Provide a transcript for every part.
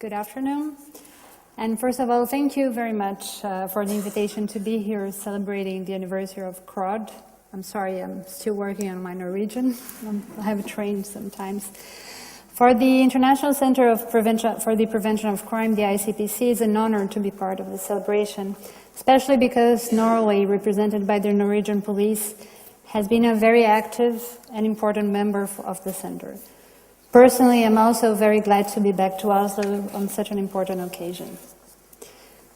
Good afternoon. And first of all, thank you very much for the invitation to be here celebrating the anniversary of CROD. I'm sorry, I'm still working on my Norwegian. I have trained sometimes. For the International Center for the Prevention of Crime, the ICPC, is an honor to be part of the celebration, especially because Norway, represented by the Norwegian police, has been a very active and important member of the center. Personally, I'm also very glad to be back to Oslo on such an important occasion.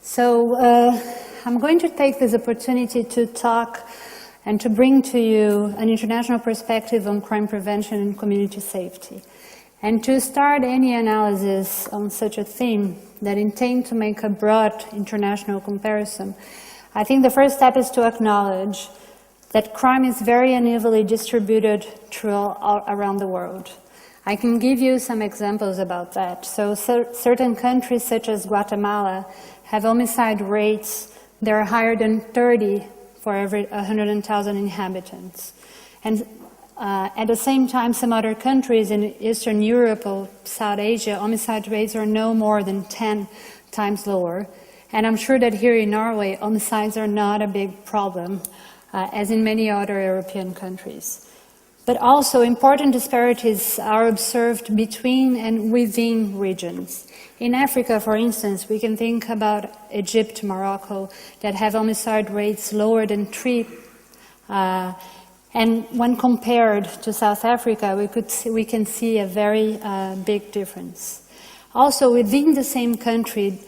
So I'm going to take this opportunity to talk and to bring to you an international perspective on crime prevention and community safety. And to start any analysis on such a theme that intend to make a broad international comparison, I think the first step is to acknowledge that crime is very unevenly distributed around the world. I can give you some examples about that. So certain countries, such as Guatemala, have homicide rates that are higher than 30 for every 100,000 inhabitants. And at the same time, some other countries in Eastern Europe or South Asia, homicide rates are no more than 10 times lower. And I'm sure that here in Norway, homicides are not a big problem, as in many other European countries. But also important disparities are observed between and within regions. In Africa, for instance, we can think about Egypt, Morocco, that have homicide rates lower than 3. And when compared to South Africa, we can see a very big difference. Also, within the same country,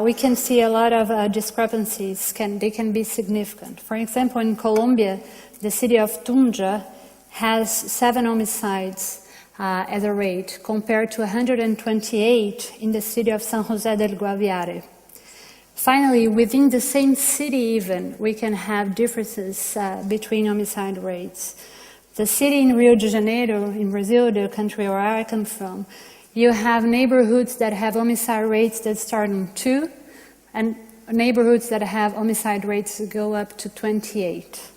we can see a lot of discrepancies. They can be significant. For example, in Colombia, the city of Tunja has 7 homicides as a rate, compared to 128 in the city of San José del Guaviare. Finally, within the same city even, we can have differences between homicide rates. The city in Rio de Janeiro, in Brazil, the country where I come from, you have neighborhoods that have homicide rates that start on 2, and neighborhoods that have homicide rates that go up to 28.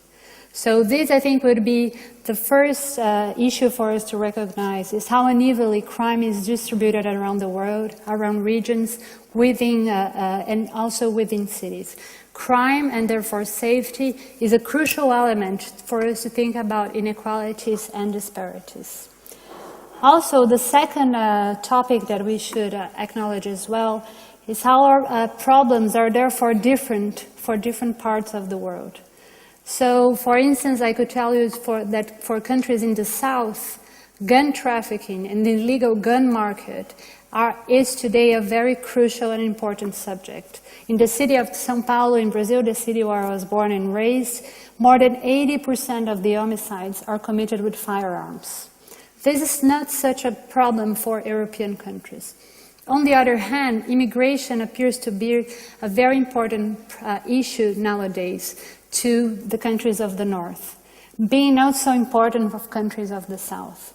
So this, I think, would be the first issue for us to recognize, is how unevenly crime is distributed around the world, around regions, within and also within cities. Crime, and therefore safety, is a crucial element for us to think about inequalities and disparities. Also, the second topic that we should acknowledge as well is how our problems are therefore different for different parts of the world. So, for instance, I could tell you that for countries in the south, gun trafficking and the illegal gun market is today a very crucial and important subject. In the city of São Paulo in Brazil, the city where I was born and raised, more than 80% of the homicides are committed with firearms. This is not such a problem for European countries. On the other hand, immigration appears to be a very important issue nowadays to the countries of the north, being not so important for countries of the south.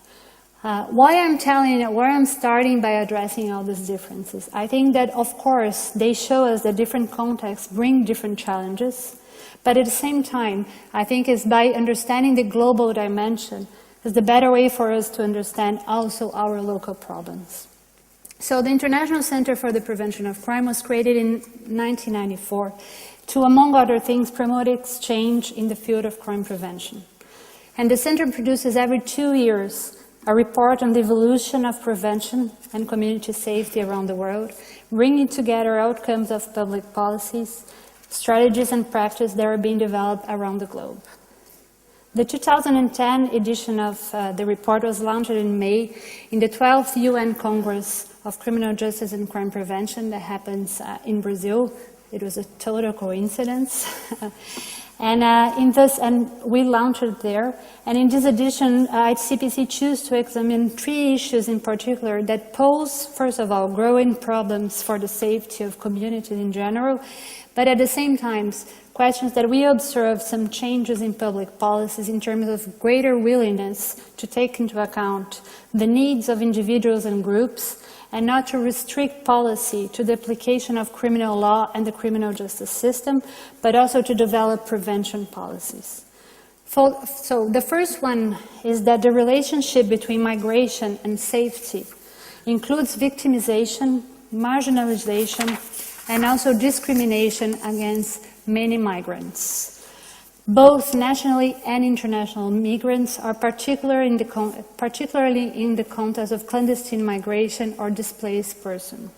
Why I'm starting by addressing all these differences? I think that, of course, they show us that different contexts bring different challenges, but at the same time, I think it's by understanding the global dimension is the better way for us to understand also our local problems. So the International Center for the Prevention of Crime was created in 1994 to, among other things, promote exchange in the field of crime prevention. And the center produces every 2 years a report on the evolution of prevention and community safety around the world, bringing together outcomes of public policies, strategies and practice that are being developed around the globe. The 2010 edition of the report was launched in May in the 12th UN Congress of Criminal Justice and Crime Prevention that happens in Brazil. It was a total coincidence. And we launched it there. And in this edition, ICPC chose to examine 3 issues in particular that pose, first of all, growing problems for the safety of communities in general, but at the same time, questions that we observe some changes in public policies in terms of greater willingness to take into account the needs of individuals and groups, and not to restrict policy to the application of criminal law and the criminal justice system, but also to develop prevention policies. So the first one is that the relationship between migration and safety includes victimization, marginalization, and also discrimination against many migrants. Both nationally and international migrants are particularly in the context of clandestine migration or displaced person.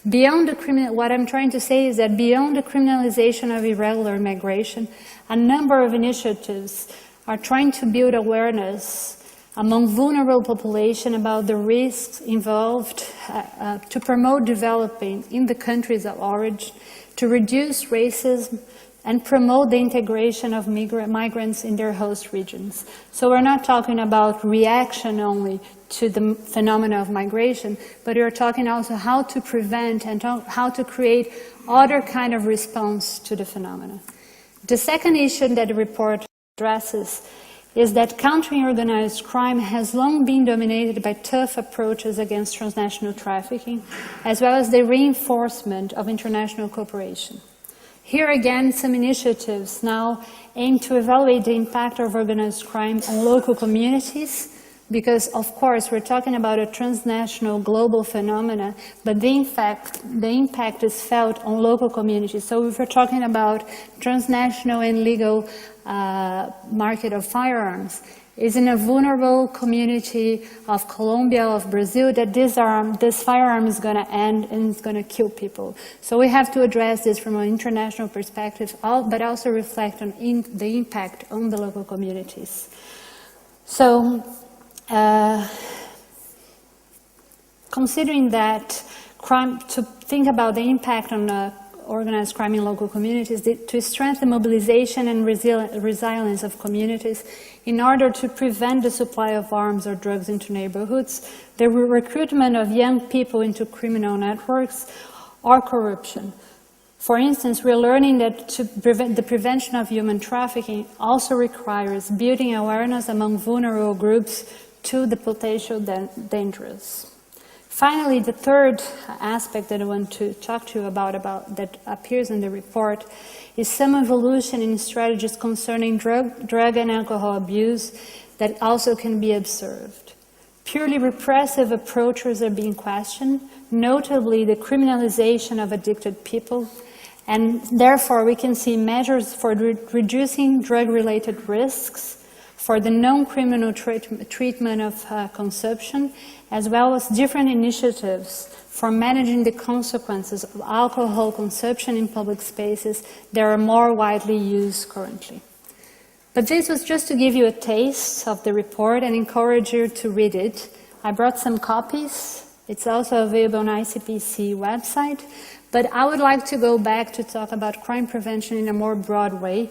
Beyond the what I'm trying to say is that beyond the criminalization of irregular migration, a number of initiatives are trying to build awareness among vulnerable population about the risks involved to promote development in the countries of origin, to reduce racism, and promote the integration of migrants in their host regions. So we're not talking about reaction only to the phenomena of migration, but we're talking also how to prevent and how to create other kind of response to the phenomena. The second issue that the report addresses is that countering organized crime has long been dominated by tough approaches against transnational trafficking, as well as the reinforcement of international cooperation. Here again, some initiatives now aim to evaluate the impact of organized crime on local communities, because of course we're talking about a transnational global phenomena, but the impact is felt on local communities. So if we're talking about transnational and legal market of firearms, is in a vulnerable community of Colombia, of Brazil, that this firearm is going to end and it's going to kill people. So we have to address this from an international perspective, but also reflect on the impact on the local communities. So, considering that crime, to think about the impact on organized crime in local communities, to strengthen mobilization and resilience of communities in order to prevent the supply of arms or drugs into neighborhoods, the recruitment of young people into criminal networks, or corruption. For instance, we're learning that the prevention of human trafficking also requires building awareness among vulnerable groups to the potential dangerous. Finally, the third aspect that I want to talk to you about that appears in the report is some evolution in strategies concerning drug and alcohol abuse that also can be observed. Purely repressive approaches are being questioned, notably the criminalization of addicted people, and therefore we can see measures for reducing drug-related risks, for the non-criminal treatment of consumption, as well as different initiatives for managing the consequences of alcohol consumption in public spaces that are more widely used currently. But this was just to give you a taste of the report and encourage you to read it. I brought some copies. It's also available on ICPC website. But I would like to go back to talk about crime prevention in a more broad way,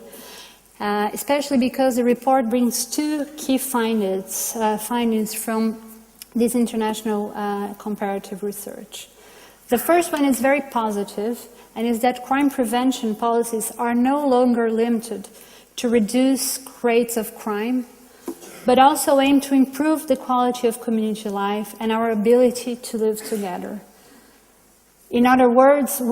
especially because the report brings two key findings from this international comparative research. The first one is very positive, and is that crime prevention policies are no longer limited to reduce rates of crime, but also aim to improve the quality of community life and our ability to live together. In other words,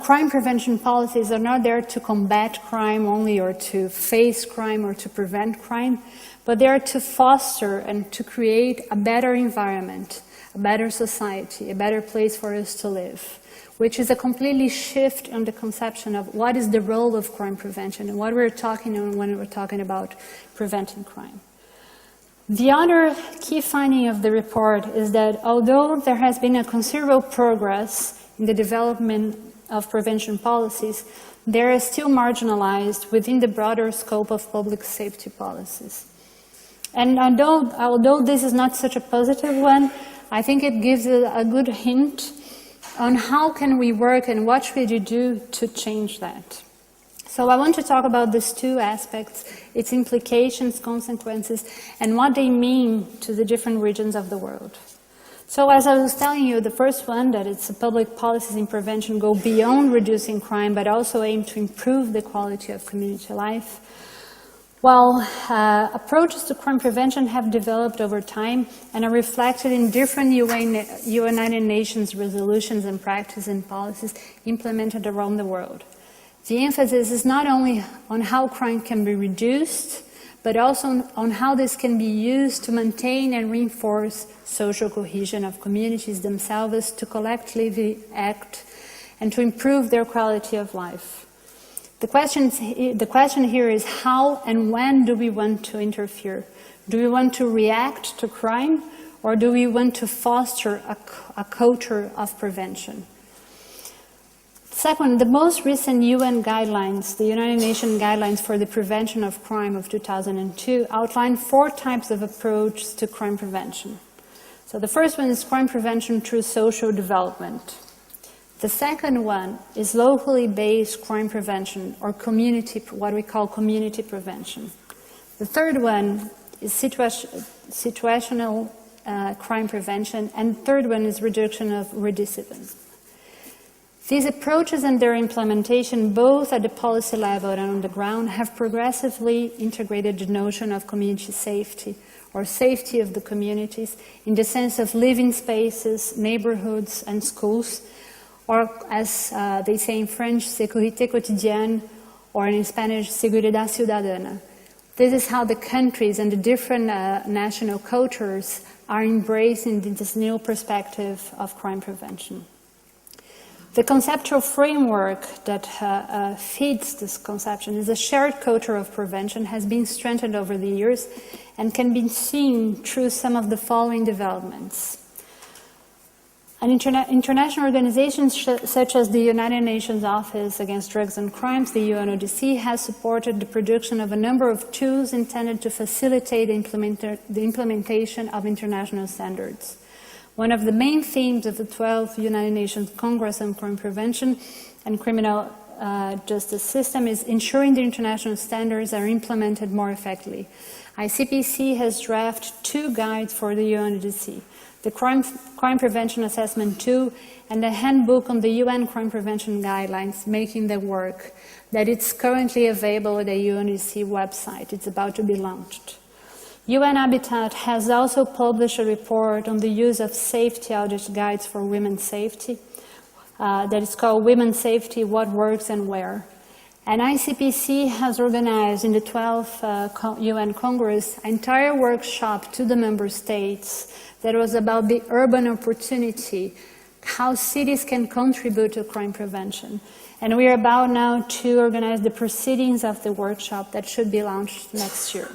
crime prevention policies are not there to combat crime only or to face crime or to prevent crime, but they are to foster and to create a better environment, a better society, a better place for us to live, which is a completely shift in the conception of what is the role of crime prevention and what we're talking about when we're talking about preventing crime. The other key finding of the report is that although there has been a considerable progress in the development of prevention policies, they are still marginalized within the broader scope of public safety policies. And although this is not such a positive one, I think it gives a good hint on how can we work and what should you do to change that. So I want to talk about these two aspects, its implications, consequences, and what they mean to the different regions of the world. So as I was telling you, the first one, that it's public policies in prevention go beyond reducing crime, but also aim to improve the quality of community life. Well, approaches to crime prevention have developed over time and are reflected in different United Nations resolutions and practices and policies implemented around the world. The emphasis is not only on how crime can be reduced, but also on how this can be used to maintain and reinforce social cohesion of communities themselves, to collectively act and to improve their quality of life. The question here is how and when do we want to interfere? Do we want to react to crime, or do we want to foster a culture of prevention? Second, the most recent UN guidelines, the United Nations Guidelines for the Prevention of Crime of 2002, outline 4 types of approach to crime prevention. So the first one is crime prevention through social development. The second one is locally based crime prevention, or community, what we call community prevention. The third one is situational crime prevention, and the third one is reduction of recidivism. These approaches and their implementation, both at the policy level and on the ground, have progressively integrated the notion of community safety, or safety of the communities, in the sense of living spaces, neighborhoods, and schools, or as they say in French, sécurité quotidienne, or in Spanish, seguridad ciudadana. This is how the countries and the different national cultures are embracing this new perspective of crime prevention. The conceptual framework that feeds this conception is a shared culture of prevention, has been strengthened over the years, and can be seen through some of the following developments. International organizations such as the United Nations Office Against Drugs and Crimes, the UNODC, has supported the production of a number of tools intended to facilitate the implementation of international standards. One of the main themes of the 12th United Nations Congress on Crime Prevention and Criminal Justice System is ensuring the international standards are implemented more effectively. ICPC has drafted 2 guides for the UNODC. The Crime Prevention Assessment 2 and the Handbook on the UN Crime Prevention Guidelines, making the work, that it's currently available at the UNODC website. It's about to be launched. UN Habitat has also published a report on the use of safety audit guides for women's safety that is called Women's Safety, What Works and Where. And ICPC has organized in the 12th UN Congress an entire workshop to the member states that was about the urban opportunity, how cities can contribute to crime prevention. And we are about now to organize the proceedings of the workshop that should be launched next year.